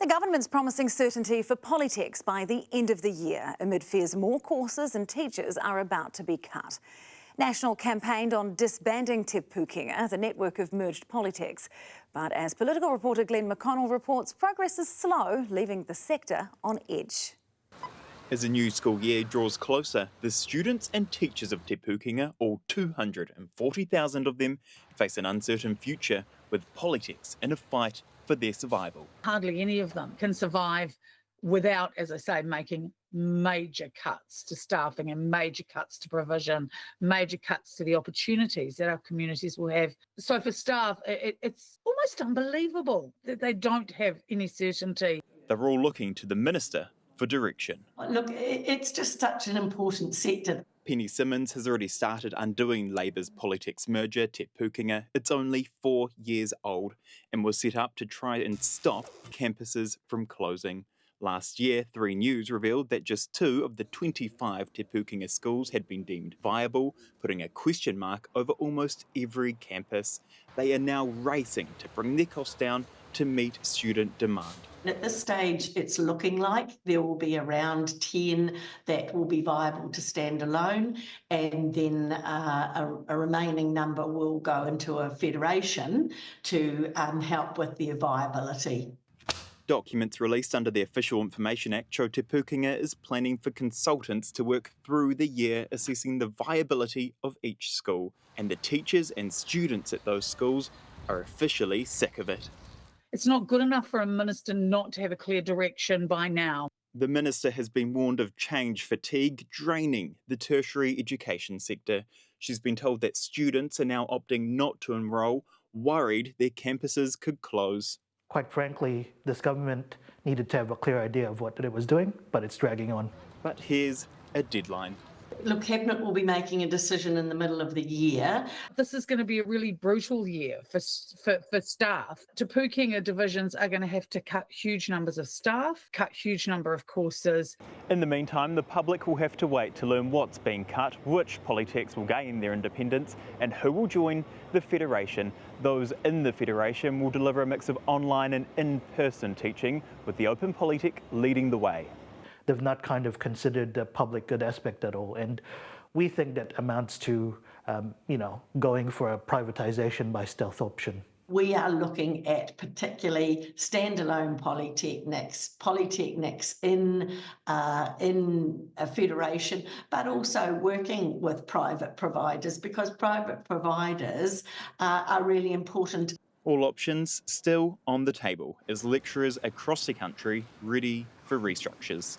The government's promising certainty for polytechs by the end of the year, amid fears more courses and teachers are about to be cut. National campaigned on disbanding Te Pukenga, the network of merged polytechs. But as political reporter Glenn McConnell reports, progress is slow, leaving the sector on edge. As the new school year draws closer, the students and teachers of Te Pukenga, all 240,000 of them, face an uncertain future, with polytechs in a fight for their survival. Hardly any of them can survive without, as I say, making major cuts to staffing and major cuts to provision, major cuts to the opportunities that our communities will have. So for staff, it's almost unbelievable that they don't have any certainty. They're all looking to the Minister for direction. Look, it's just such an important sector. Penny Simmons has already started undoing Labour's Polytechs merger, Te Pukenga. It's only 4 years old and was set up to try and stop campuses from closing. Last year, 3 News revealed that just 2 of the 25 Te Pukenga schools had been deemed viable, putting a question mark over almost every campus. They are now racing to bring their costs down to meet student demand. At this stage, it's looking like there will be around 10 that will be viable to stand alone, and then a remaining number will go into a federation to help with their viability. Documents released under the Official Information Act show Te Pukenga is planning for consultants to work through the year assessing the viability of each school, and the teachers and students at those schools are officially sick of it. It's not good enough for a minister not to have a clear direction by now. The minister has been warned of change fatigue draining the tertiary education sector. She's been told that students are now opting not to enrol, worried their campuses could close. Quite frankly, this government needed to have a clear idea of what it was doing, but it's dragging on. But here's a deadline. Look, Cabinet will be making a decision in the middle of the year. This is going to be a really brutal year for staff. Te Pukenga divisions are going to have to cut huge numbers of staff, cut huge number of courses. In the meantime, the public will have to wait to learn what's being cut, which polytechs will gain their independence, and who will join the Federation. Those in the Federation will deliver a mix of online and in-person teaching, with the Open Polytech leading the way. They've not kind of considered the public good aspect at all. And we think that amounts to, going for a privatization by stealth option. We are looking at particularly standalone polytechnics in a federation, but also working with private providers, because private providers are really important. All options still on the table as lecturers across the country ready for restructures.